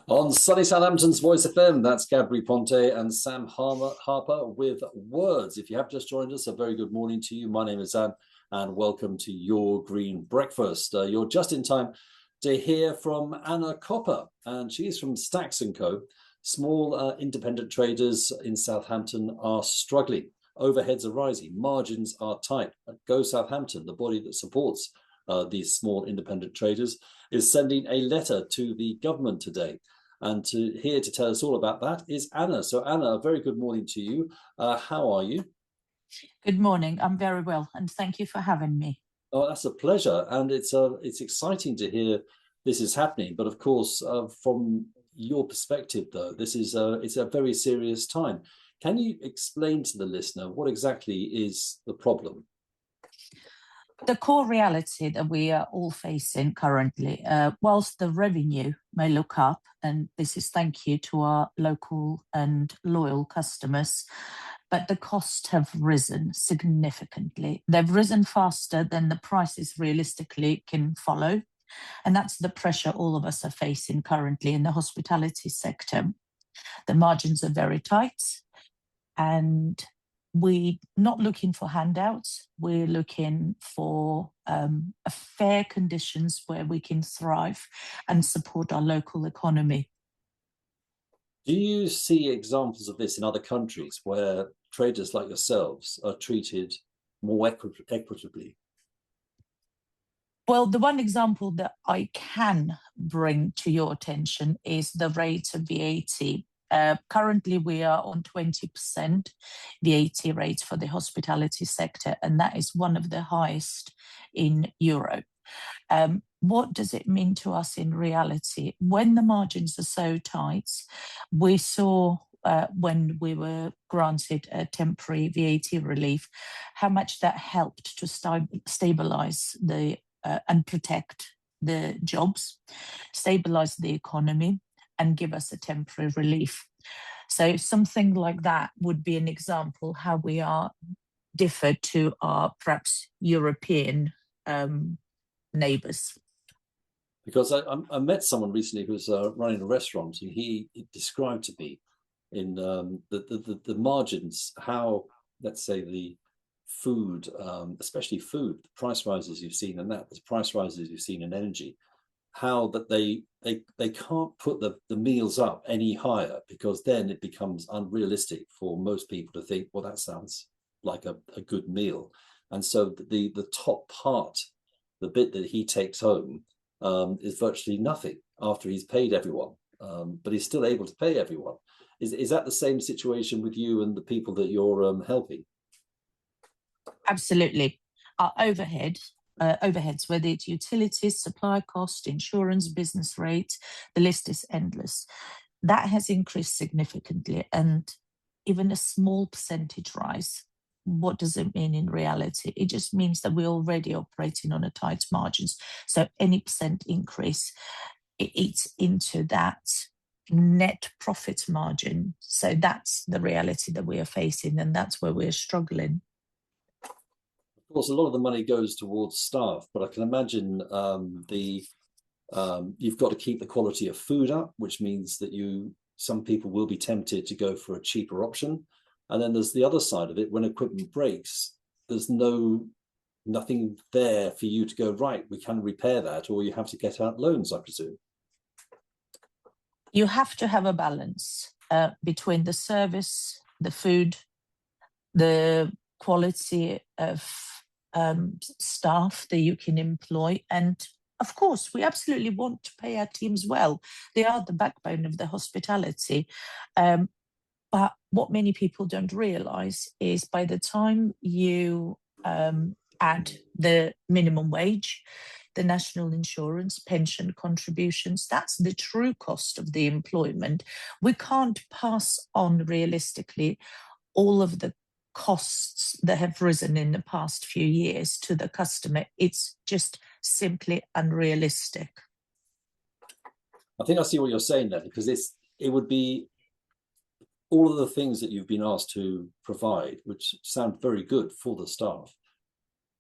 On sunny Southampton's Voice FM, that's Gabri Ponte and Sam Harper with words. If you have just joined us, a very good morning to you. My name is Xan, and welcome to Your Green Breakfast. You're just in time to hear from Anna Copper, and she's from Stakks and Co. Small independent traders in Southampton are struggling. Overheads are rising, margins are tight. Go Southampton, the body that supports these small independent traders, is sending a letter to the government today. And here to tell us all about that is Anna. So Anna, a very good morning to you. How are you? Good morning. I'm very well, and thank you for having me. Oh, that's a pleasure. And it's exciting to hear this is happening. But of course, from your perspective, though, it's a very serious time. Can you explain to the listener what exactly is the problem? The core reality that we are all facing currently, whilst the revenue may look up, and this is thank you to our local and loyal customers, but the costs have risen significantly. They've risen faster than the prices realistically can follow. And that's the pressure all of us are facing currently in the hospitality sector. The margins are very tight, and we're not looking for handouts. We're looking for a fair conditions where we can thrive and support our local economy. Do you see examples of this in other countries where traders like yourselves are treated more equitably? Well, the one example that I can bring to your attention is the rate of VAT. Currently, we are on 20% VAT rate for the hospitality sector, and that is one of the highest in Europe. What does it mean to us in reality? When the margins are so tight, we saw when we were granted a temporary VAT relief, how much that helped to stabilise and protect the jobs, stabilise the economy, and give us a temporary relief. So something like that would be an example how we are different to our perhaps European neighbours. Because I met someone recently who was running a restaurant, and he described to me in the margins how, let's say, the food, especially food, the price rises you've seen, and the price rises you've seen in energy, how that they can't put the meals up any higher, because then it becomes unrealistic for most people to think, well, that sounds like a good meal. And so the top part, the bit that he takes home, is virtually nothing after he's paid everyone, but he's still able to pay everyone. Is that the same situation with you and the people that you're helping? Absolutely. Our overheads, whether it's utilities, supply cost, insurance, business rate, the list is endless. That has increased significantly, and even a small percentage rise, what does it mean in reality? It just means that we're already operating on a tight margins. So any percent increase, it eats into that net profit margin. So that's the reality that we are facing, and that's where we're struggling. Of course, a lot of the money goes towards staff, but I can imagine you've got to keep the quality of food up, which means that some people will be tempted to go for a cheaper option. And then there's the other side of it. When equipment breaks, there's nothing there for you to go, right, we can repair that, or you have to get out loans, I presume. You have to have a balance between the service, the food, the quality of staff that you can employ. And of course, we absolutely want to pay our teams well. They are the backbone of the hospitality. But what many people don't realise is by the time you add the minimum wage, the national insurance, pension contributions, that's the true cost of the employment. We can't pass on realistically all of the costs that have risen in the past few years to the customer. It's just simply unrealistic. I think I see what you're saying there, because it would be all of the things that you've been asked to provide, which sound very good for the staff.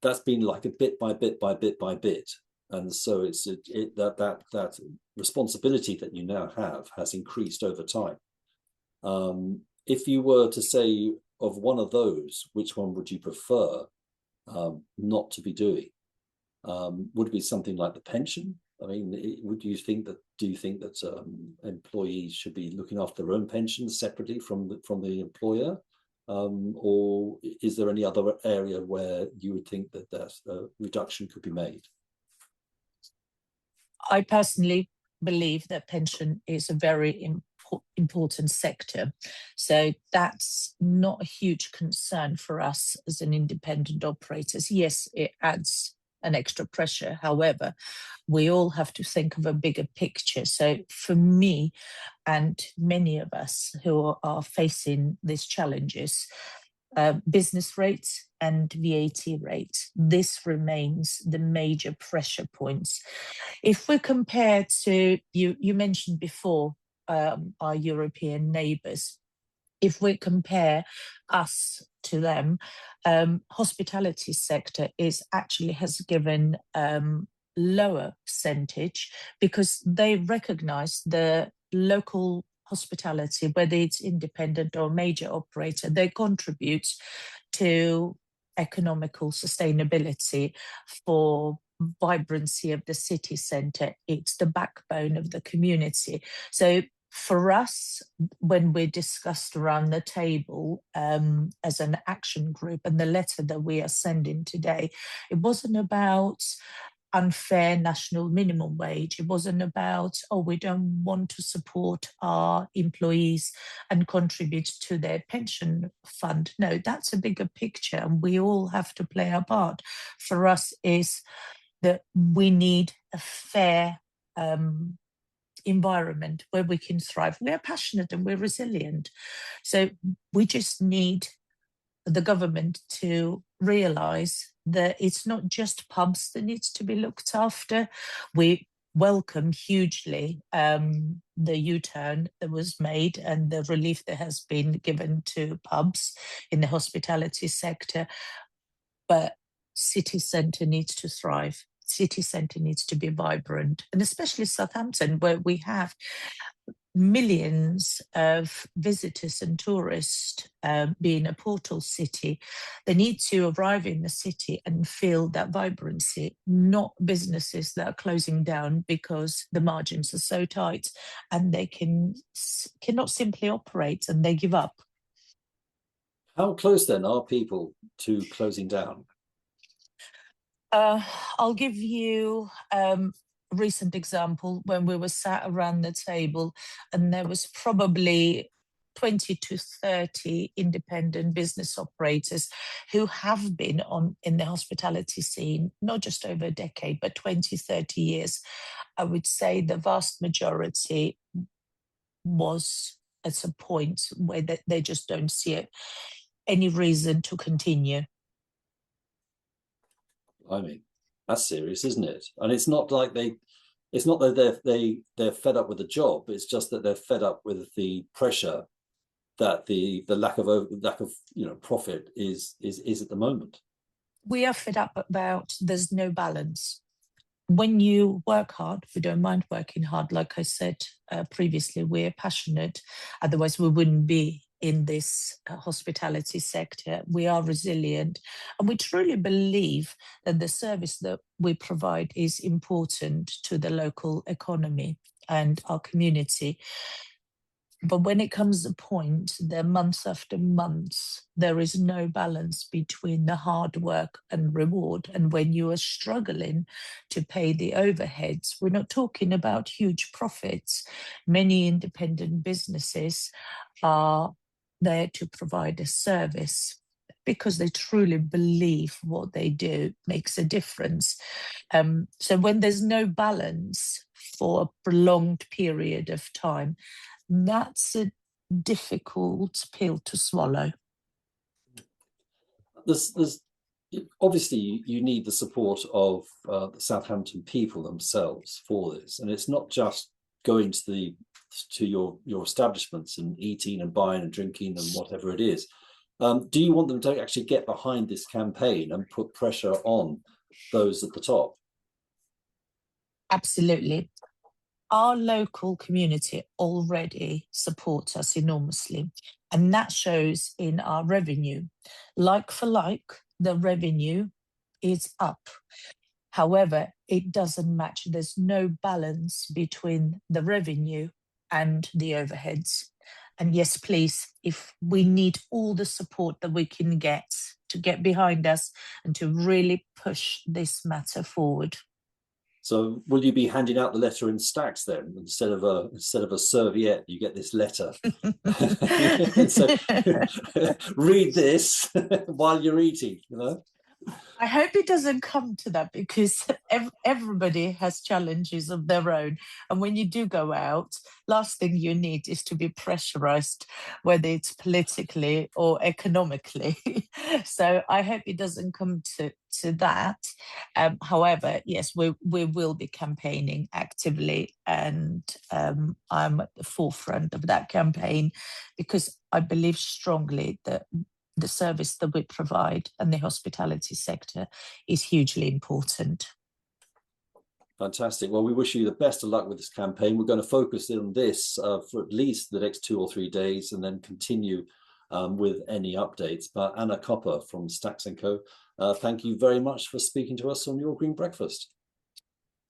That's been like a bit by bit by bit by bit. and so that responsibility that you now have has increased over time. If you were to say of one of those, which one would you prefer not to be doing? Would it be something like the pension? I mean, do you think that employees should be looking after their own pensions separately from the employer, or is there any other area where you would think that reduction could be made? I personally believe that pension is a very important sector. So that's not a huge concern for us as an independent operators. Yes, it adds an extra pressure. However, we all have to think of a bigger picture. So for me and many of us who are facing these challenges, business rates and VAT rates, this remains the major pressure points. If we compare to, you mentioned before, our European neighbours, if we compare us to them, hospitality sector has given lower percentage because they recognise the local hospitality, whether it's independent or major operator, they contribute to economical sustainability, for vibrancy of the city centre. It's the backbone of the community. So for us, when we discussed around the table as an action group, and the letter that we are sending today, it wasn't about unfair national minimum wage. It wasn't about, oh, we don't want to support our employees and contribute to their pension fund. No, that's a bigger picture, and we all have to play our part. For us is that we need a fair environment where we can thrive. We're passionate and we're resilient. So we just need the government to realise that it's not just pubs that needs to be looked after. We welcome hugely the U-turn that was made and the relief that has been given to pubs in the hospitality sector. But city centre needs to thrive. City centre needs to be vibrant, and especially Southampton, where we have millions of visitors and tourists, being a portal city. They need to arrive in the city and feel that vibrancy, not businesses that are closing down because the margins are so tight and they cannot simply operate and they give up. How close then are people to closing down? I'll give you a recent example when we were sat around the table and there was probably 20 to 30 independent business operators who have been in the hospitality scene, not just over a decade, but 20, 30 years. I would say the vast majority was at a point where they just don't see any reason to continue. I mean, that's serious, isn't it? And it's not like it's not that they're fed up with the job. It's just that they're fed up with the pressure that the lack of profit is at the moment. We are fed up about there's no balance. When you work hard, we don't mind working hard. Like I said previously, we're passionate. Otherwise, we wouldn't be in this hospitality sector. We are resilient, and we truly believe that the service that we provide is important to the local economy and our community. But when it comes to a point that month after month, there is no balance between the hard work and reward. And when you are struggling to pay the overheads, we're not talking about huge profits. Many independent businesses are there to provide a service because they truly believe what they do makes a difference. So when there's no balance for a prolonged period of time, that's a difficult pill to swallow. There's obviously you need the support of the Southampton people themselves for this, and it's not just going to your establishments and eating and buying and drinking and whatever it is. Do you want them to actually get behind this campaign and put pressure on those at the top? Absolutely. Our local community already supports us enormously, and that shows in our revenue. Like for like, the revenue is up. However, it doesn't match. There's no balance between the revenue and the overheads. And yes, please, if we need all the support that we can get to get behind us and to really push this matter forward. So will you be handing out the letter in stacks then, instead of a serviette? You get this letter. So read this while you're eating. You know. I hope it doesn't come to that, because everybody has challenges of their own. And when you do go out, last thing you need is to be pressurized, whether it's politically or economically. So I hope it doesn't come to that. However, yes, we will be campaigning actively, and I'm at the forefront of that campaign, because I believe strongly that the service that we provide and the hospitality sector is hugely important. Fantastic. Well, we wish you the best of luck with this campaign. We're going to focus in on this for at least the next 2 or 3 days, and then continue with any updates. But Anna Copper from Stakks and Co, thank you very much for speaking to us on Your Green Breakfast.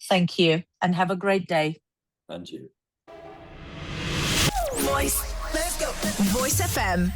Thank you, and have a great day. And you. Voice. Let's go. Voice FM.